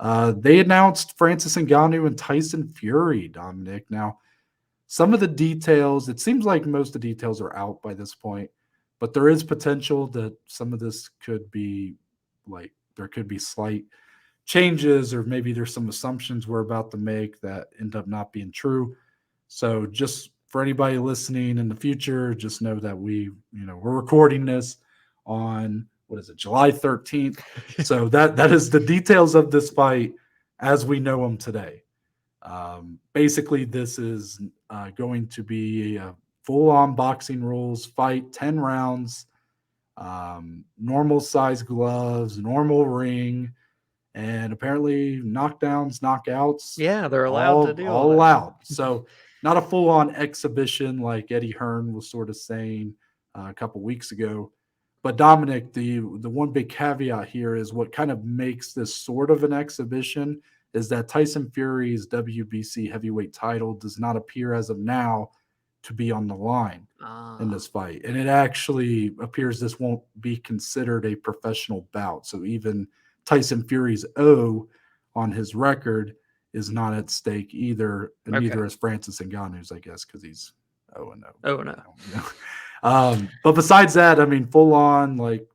They announced Francis Ngannou and Tyson Fury, Dominic. Now, some of the details, it seems like most of the details are out by this point, but there is potential that some of this could be like there could be slight changes, or maybe there's some assumptions we're about to make that end up not being true. So just for anybody listening in the future, just know that we're recording this on what is it, July 13th. So that is the details of this fight as we know them today. Basically, this is going to be a full-on boxing rules fight, 10 rounds, normal size gloves, normal ring, and apparently knockdowns, knockouts, Yeah, they're allowed to all do all all that. allowed. So not a full-on exhibition like Eddie Hearn was sort of saying a couple weeks ago. But Dominic, the one big caveat here is what kind of makes this sort of an exhibition is that Tyson Fury's WBC heavyweight title does not appear as of now to be on the line in Ah, this fight. And it actually appears this won't be considered a professional bout. So even Tyson Fury's O on his record is not at stake either, and okay. neither is Francis Ngannou's, I guess, because he's 0-0. Oh no. But besides that, I mean, full on like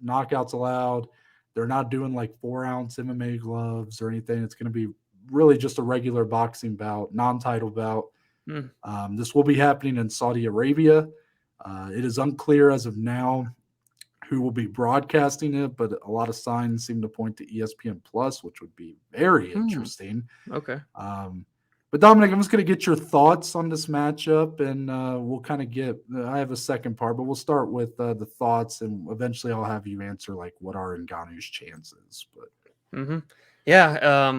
knockouts allowed. They're not doing like 4-ounce MMA gloves or anything. It's going to be really just a regular boxing bout, non-title bout. Mm. This will be happening in Saudi Arabia. It is unclear as of now who will be broadcasting it, but a lot of signs seem to point to ESPN Plus, which would be very Hmm. interesting. Okay. Um, but Dominic, I'm just going to get your thoughts on this matchup, and we'll kind of get. I have a second part, but we'll start with the thoughts, and eventually I'll have you answer like what are Ngannou's chances. But Hmm. Yeah.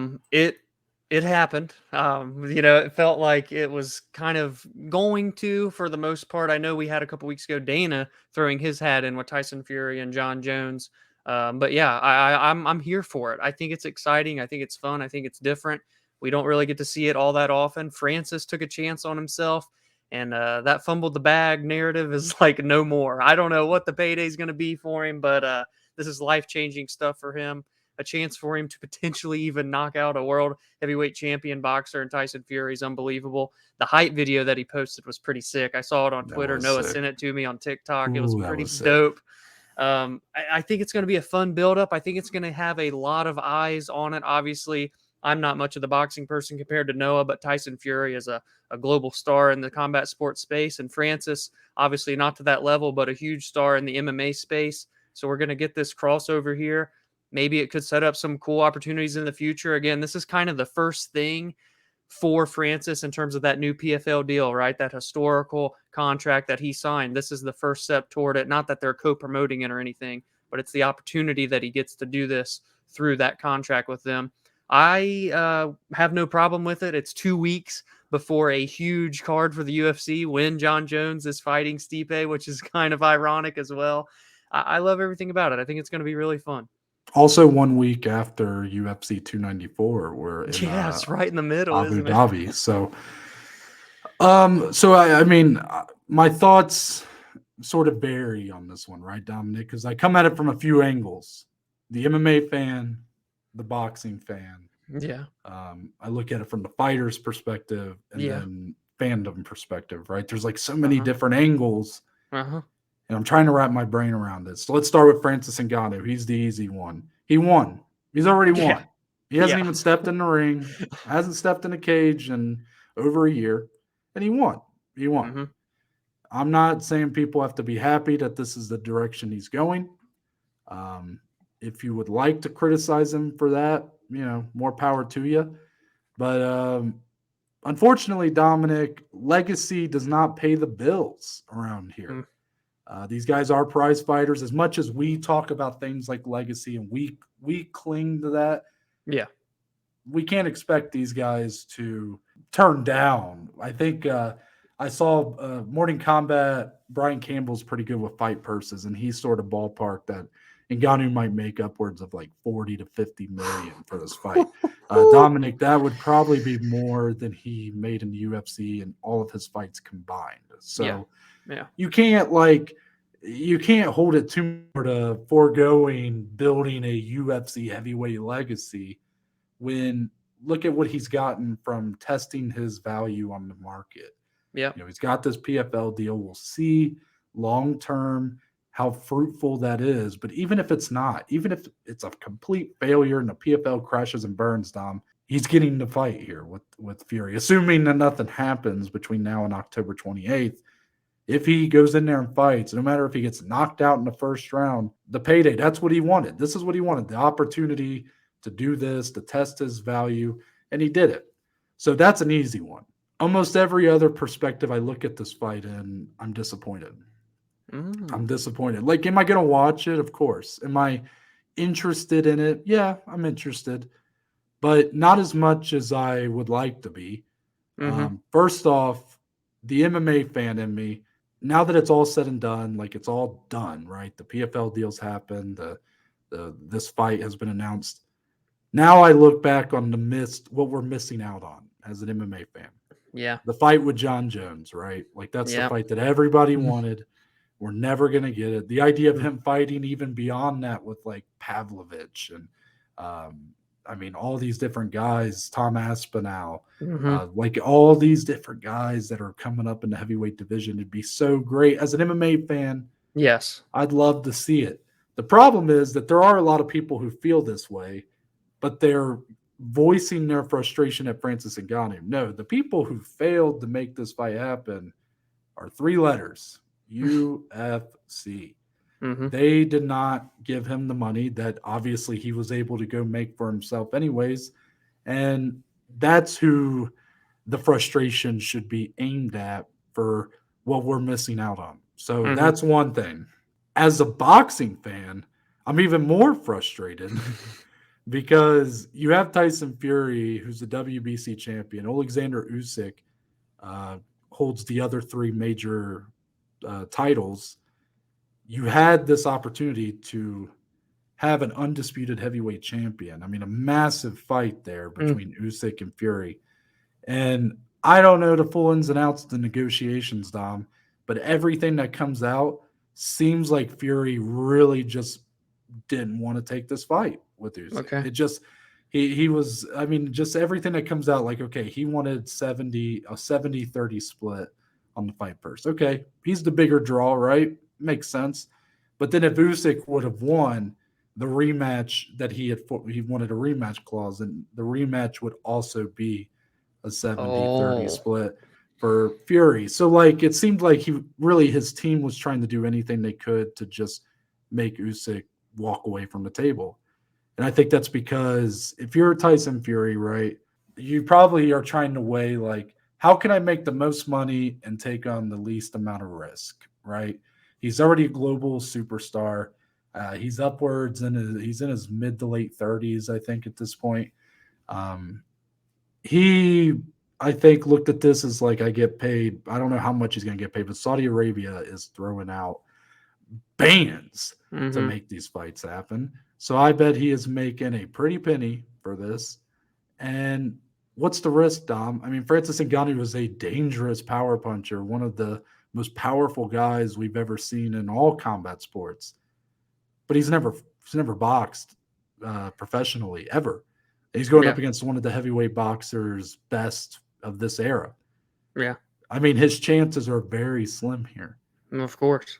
It happened. It felt like it was kind of going to, for the most part. I know we had a couple weeks ago Dana throwing his hat in with Tyson Fury and John Jones. But yeah, I'm here for it. I think it's exciting. I think it's fun. I think it's different. We don't really get to see it all that often. Francis took a chance on himself, and that fumbled the bag narrative is like no more. I don't know what the payday is going to be for him, but this is life changing stuff for him. A chance for him to potentially even knock out a world heavyweight champion boxer and Tyson Fury is unbelievable. The hype video that he posted was pretty sick. I saw it on that Twitter. was Noah sick. sent it to me on TikTok. It was Ooh, that pretty was sick. dope. I think it's going to be a fun buildup. I think it's going to have a lot of eyes on it. Obviously, I'm not much of the boxing person compared to Noah, but Tyson Fury is a global star in the combat sports space. And Francis, obviously not to that level, but a huge star in the MMA space. So we're going to get this crossover here. Maybe it could set up some cool opportunities in the future. Again, this is kind of the first thing for Francis in terms of that new PFL deal, right? That historical contract that he signed. This is the first step toward it. Not that they're co-promoting it or anything, but it's the opportunity that he gets to do this through that contract with them. I have no problem with it. It's 2 weeks before a huge card for the UFC when John Jones is fighting Stipe, which is kind of ironic as well. I love everything about it. I think it's going to be really fun. Also, 1 week after UFC 294, we're in Yeah, it's right in the middle, Abu isn't it? Dhabi. So I mean, my thoughts sort of vary on this one, right, Dominic? Because I come at it from a few angles: the MMA fan, the boxing fan. Yeah. I look at it from the fighter's perspective, and Yeah. then fandom perspective, right? There's like so many Uh-huh. different angles, Uh-huh. and I'm trying to wrap my brain around it. So let's start with Francis Ngannou. He's the easy one. He won. He's already Yeah. won. He hasn't Yeah. even stepped in the ring, hasn't stepped in a cage in over a year, and he won. He won. Mhm. I'm not saying people have to be happy that this is the direction he's going. Um, if you would like to criticize him for that, more power to you. But unfortunately, Dominic, legacy does not pay the bills around here. Mm. These guys are prize fighters. As much as we talk about things like legacy and we cling to that, Yeah. we can't expect these guys to turn down. I think I saw Morning Combat. Brian Campbell's pretty good with fight purses, and he sort of ballparked that Ngannou might make upwards of like 40 to 50 million for this fight. Dominic, that would probably be more than he made in the UFC and all of his fights combined. Yeah. So Yeah. you can't hold it too much to foregoing building a UFC heavyweight legacy when look at what he's gotten from testing his value on the market. Yep. He's got this PFL deal. We'll see long term how fruitful that is. But even if it's not, even if it's a complete failure and the PFL crashes and burns, Dom, he's getting the fight here with Fury, assuming that nothing happens between now and October 28th. If he goes in there and fights, no matter if he gets knocked out in the first round, the payday, that's what he wanted. This is what he wanted, the opportunity to do this, to test his value, and he did it. So that's an easy one. Almost every other perspective I look at this fight in, I'm disappointed. I'm Mm. disappointed. Like, am I going to watch it? Of course. Am I interested in it? Yeah, I'm interested, but not as much as I would like to be. Mm-hmm. First off, the MMA fan in me, now that it's all said and done, like it's all done, right? The PFL deals happened. The this fight has been announced. Now I look back on what we're missing out on as an MMA fan. Yeah. The fight with John Jones, right? Like that's the Yeah. fight that everybody Mm. wanted. We're never gonna get it. The idea of Mm. him fighting even beyond that with like Pavlovich and um, I mean all these different guys, Tom Aspinall, Mm-hmm. like all these different guys that are coming up in the heavyweight division. It'd be so great. As an MMA fan, Yes. I'd love to see it. The problem is that there are a lot of people who feel this way, but they're voicing their frustration at Francis Ngannou. No, the people who failed to make this fight happen are three letters: UFC. Mm-hmm. They did not give him the money that obviously he was able to go make for himself, anyways. And that's who the frustration should be aimed at for what we're missing out on. So Mm-hmm. that's one thing. As a boxing fan, I'm even more frustrated because you have Tyson Fury, who's the WBC champion. Alexander Usyk uh, holds the other three major titles. You had this opportunity to have an undisputed heavyweight champion. I mean, a massive fight there Mm. between Usyk and Fury. And I don't know the full ins and outs of the negotiations, Dom, but everything that comes out seems like Fury really just didn't want to take this fight with Usyk. Okay. It just he was I mean just everything that comes out like okay, he wanted 70-30 split on the fight purse. Okay, he's the bigger draw, right? Makes sense. But then if Usyk would have won the rematch that he wanted a rematch clause and the rematch would also be a 70-30 Oh. split for Fury. So like it seemed like his team was trying to do anything they could to just make Usyk walk away from the table. And I think that's because if you're Tyson Fury, right, you probably are trying to weigh like how can I make the most money and take on the least amount of risk, right? He's already a global superstar. He's upwards and he's in his mid to late 30s, I think, at this point. Um, he I think looked at this as like I get paid. I don't know how much he's going to get paid, but Saudi Arabia is throwing out bands to Mm-hmm. make these fights happen. So I bet he is making a pretty penny for this. And what's the risk, Dom? I mean, Francis Ngannou was a dangerous power puncher, one of the most powerful guys we've ever seen in all combat sports. But he's never boxed professionally ever. He's going up Yeah. against one of the heavyweight boxers best of this era. Yeah. I mean, his chances are very slim here. Of course.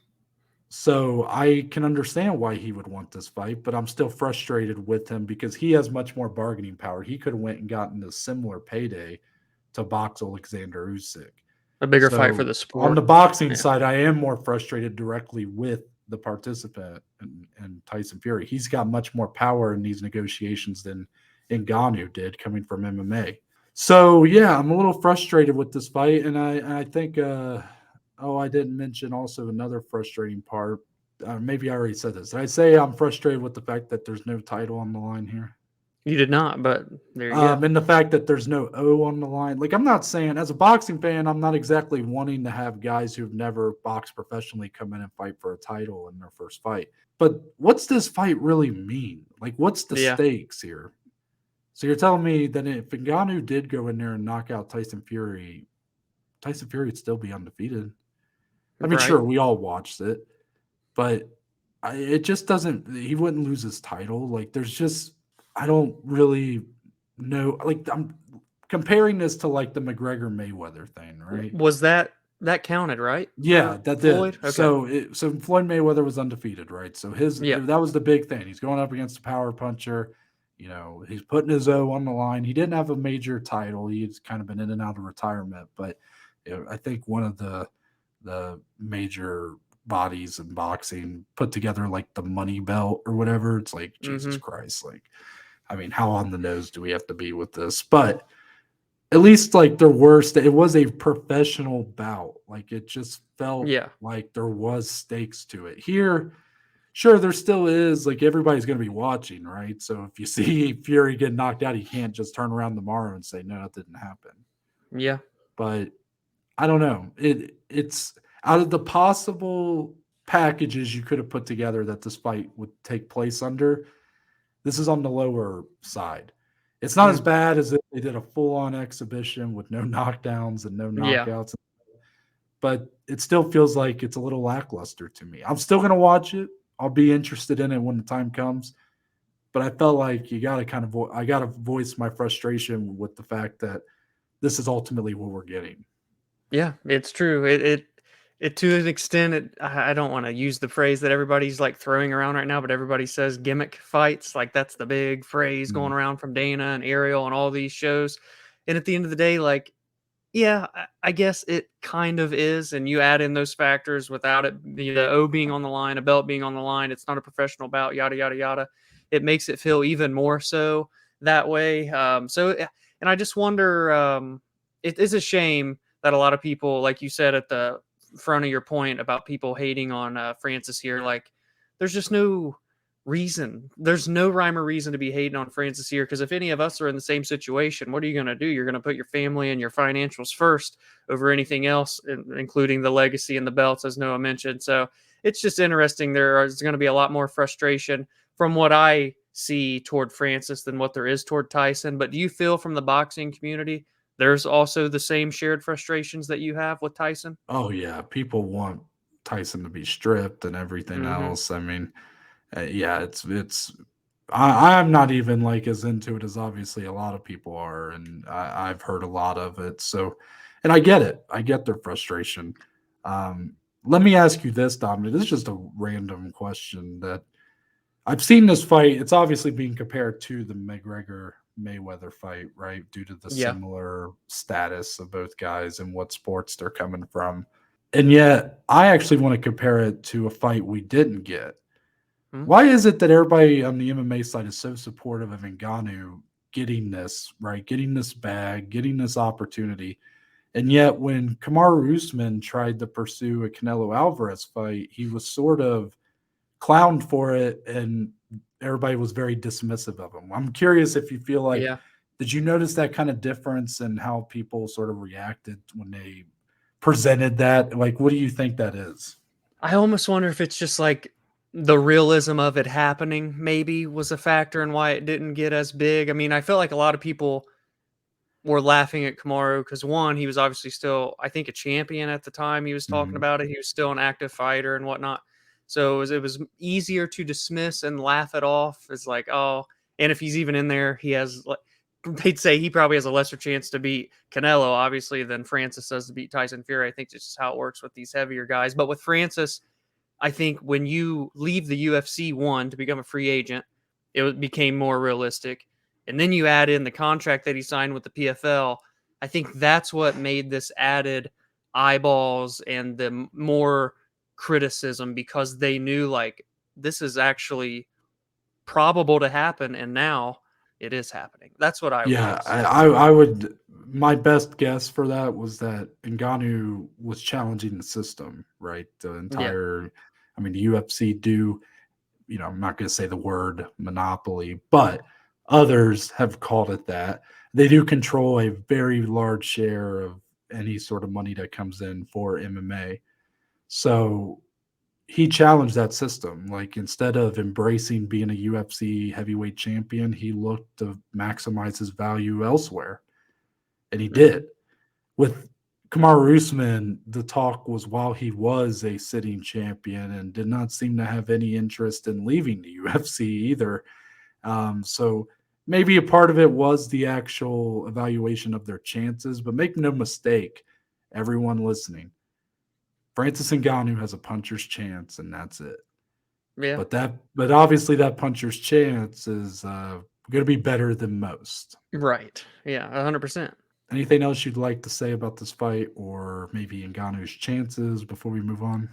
So I can understand why he would want this fight, but I'm still frustrated with him because he has much more bargaining power. He could have went and gotten a similar payday to box Alexander Usyk. A bigger fight for So the on the sport. boxing Yeah. side, I am more frustrated directly with the participant and Tyson Fury. He's got much more power in these negotiations than Ngannou did coming from MMA. So yeah, I'm a little frustrated with this fight, and I think I didn't mention also another frustrating part. Maybe I already said this. Did I say I'm frustrated with the fact that there's no title on the line here? You did not, but there you go. And the fact that there's no O on the line. Like, I'm not saying, as a boxing fan, I'm not exactly wanting to have guys who've never boxed professionally come in and fight for a title in their first fight. But what's this fight really mean? Like, what's the Yeah. stakes here? So you're telling me that if Ngannou did go in there and knock out Tyson Fury would still be undefeated. I mean, Right. sure, we all watched it, but it just doesn't. He wouldn't lose his title. Like, there's just, I don't really. no, like I'm comparing this to like the McGregor Mayweather thing, right? Was that counted, right, Yeah, for that Floyd? did. Okay. So Floyd Mayweather was undefeated, right? So Yeah. that was the big thing. He's going up against a power puncher. You know, he's putting his O on the line. He didn't have a major title. He's kind of been in and out of retirement, but I think one of the major bodies in boxing put together like the money belt or whatever. It's like Jesus Mhm. Christ, like I mean, how on the nose do we have to be with this? But at least like there were it was a professional bout. Like it just felt Yeah. like there was stakes to it. Here, sure, there still is. Like everybody's going to be watching, right? So if you see Fury get knocked out, he can't just turn around tomorrow and say no, that didn't happen. Yeah. But I don't know. It's out of the possible packages you could have put together that this fight would take place under. This is on the lower side. It's not as Mm. bad as if they did a full-on exhibition with no knockdowns and no Yeah. knockouts, but it still feels like it's a little lackluster to me. I'm still gonna watch it. I'll be interested in it when the time comes, but I felt like you gotta kind of I gotta voice my frustration with the fact that this is ultimately what we're getting. Yeah, it's true. It to an extent, I don't want to use the phrase that everybody's like throwing around right now, but everybody says gimmick fights. Like that's the big phrase Mm, going around from Dana and Ariel and all these shows. And at the end of the day, like, yeah, I guess it kind of is. And you add in those factors without it, the O being on the line, a belt being on the line, it's not a professional bout, yada, yada, yada. It makes it feel even more so that way. And I just wonder, it is a shame that a lot of people, like you said at the front of your point about people hating on Francis here, like there's just no reason. There's no rhyme or reason to be hating on Francis here because if any of us are in the same situation, what are you going to do? You're going to put your family and your financials first over anything else, including the legacy and the belts, as Noah mentioned. So it's just interesting. There's going to be a lot more frustration from what I see toward Francis than what there is toward Tyson. But do you feel from the boxing community there's also the same shared frustrations that you have with Tyson? oh yeah, people want Tyson to be stripped and everything Mm-hmm. else. I mean, yeah, I'm not even like as into it as obviously a lot of people are, and I've heard a lot of it. So, and I get it. I get their frustration. Um, Let me ask you this, Dominic. This is just a random question that I've seen this fight. It's obviously being compared to the McGregor Mayweather fight, right? Due to the Yeah. similar status of both guys and what sports they're coming from. And yet, I actually want to compare it to a fight we didn't get. Mhm. Why is it that everybody on the MMA side is so supportive of Ngannou getting this, right? Getting this bag, getting this opportunity. And yet, when Kamaru Usman tried to pursue a Canelo Alvarez fight, he was sort of clowned for it and everybody was very dismissive of him. I'm curious if you feel like, Yeah. did you notice that kind of difference in how people sort of reacted when they presented that? Like, what do you think that is? I almost wonder if it's just like the realism of it happening maybe was a factor in why it didn't get as big. I mean, I felt like a lot of people were laughing at Kamaru because one, he was obviously still, I think, a champion at the time he was talking Mhm. about it. He was still an active fighter and whatnot. So it was easier to dismiss and laugh it off as like, oh, and if he's even in there, he has like they'd say he probably has a lesser chance to beat Canelo, obviously, than Francis does to beat Tyson Fury. I think this is how it works with these heavier guys. But with Francis, I think when you leave the UFC one to become a free agent, became more realistic. And then you add in the contract that he signed with the PFL. I think that's what made this added eyeballs and the more criticism because they knew like this is actually probable to happen, and now it is happening. That's what I would Yeah, guess. I would. My best guess for that was that Ngannou was challenging the system, right? The Yeah. entire, I mean, the UFC do, I'm not going to say the word monopoly, but others have called it that. They do control a very large share of any sort of money that comes in for MMA. So he challenged that system. Like instead of embracing being a UFC heavyweight champion, he looked to maximize his value elsewhere, and he Hmm. did. With Kamaru Usman, the talk was while he was a sitting champion and did not seem to have any interest in leaving the UFC either. So maybe a part of it was the actual evaluation of their chances, but make no mistake, everyone listening, Francis Ngannou has a puncher's chance, and that's it. Yeah. But obviously that puncher's chance is going to be better than most. Right. Yeah. 100%. Anything else you'd like to say about this fight, or maybe Ngannou's chances before we move on?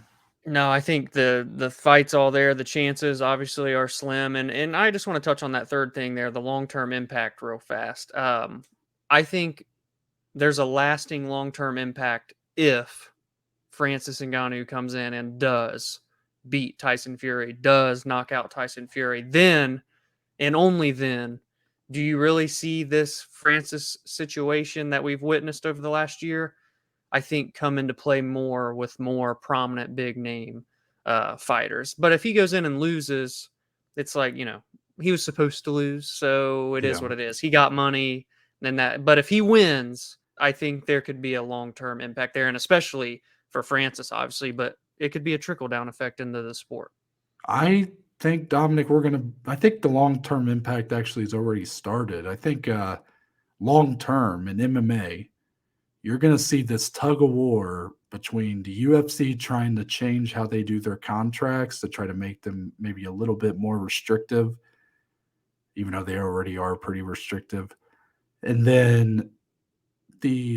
No, I think the fight's all there. The chances obviously are slim, and I just want to touch on that third thing there, the long term impact, real fast. I think there's a lasting long term impact if Francis Ngannou comes in and does beat Tyson Fury, does knock out Tyson Fury. Then and only then do you really see this Francis situation that we've witnessed over the last year, I think, come into play more with more prominent big name fighters. But if he goes in and loses, it's like, he was supposed to lose, so it is Yeah. what it is. He got money, then that. But if he wins, I think there could be a long term impact there, and especially for Francis, obviously. But it could be a trickle down effect into the sport. I think Dominic, I think the long term impact actually has already started. I think long term in MMA, you're going to see this tug of war between the UFC trying to change how they do their contracts to try to make them maybe a little bit more restrictive, even though they already are pretty restrictive. And then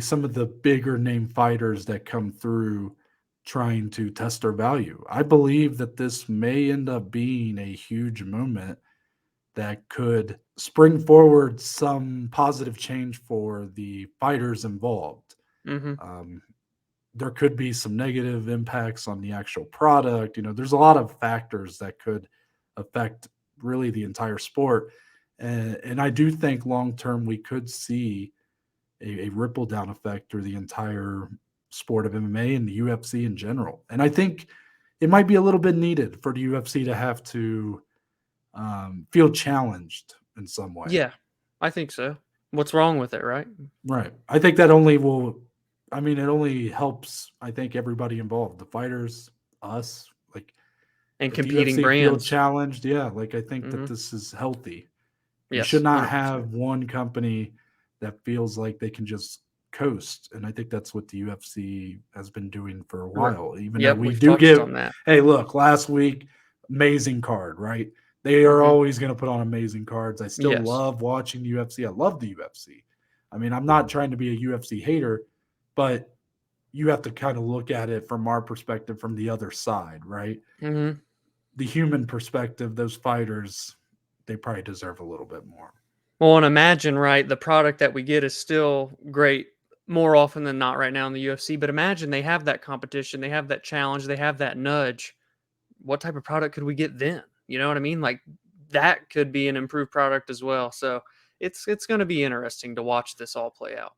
some of the bigger name fighters that come through trying to test their value. I believe that this may end up being a huge moment that could spring forward some positive change for the fighters involved. Hmm. Um, there could be some negative impacts on the actual product. There's a lot of factors that could affect really the entire sport. And I do think long term we could see a ripple down effect through the entire sport of MMA and the UFC in general. And I think it might be a little bit needed for the UFC to have to feel challenged in some way. Yeah, I think so. What's wrong with it, right? Right. I think that only will, I mean, it only helps, I think, everybody involved, the fighters, us. Like, And if the competing UFC feel brands. challenged, yeah, like I think that Hmm. this is healthy. You should Yes, not 100%. have one company that feels like they can just coast. And I think that's what the UFC has been doing for a Right. while, even though Yep, we we've do touched give, on that. hey, look, last week, amazing card, right? They are Hmm. always going to put on amazing cards. I still Yes. love watching UFC. I love the UFC. I mean, I'm not trying to be a UFC hater, but you have to kind of look at it from our perspective from the other side, right? Hmm. The human perspective, those fighters, they probably deserve a little bit more. Well, and imagine, right, the product that we get is still great more often than not right now in the UFC. But imagine they have that competition, they have that challenge, they have that nudge. What type of product could we get then? You know what I mean? Like that could be an improved product as well. So it's going to be interesting to watch this all play out.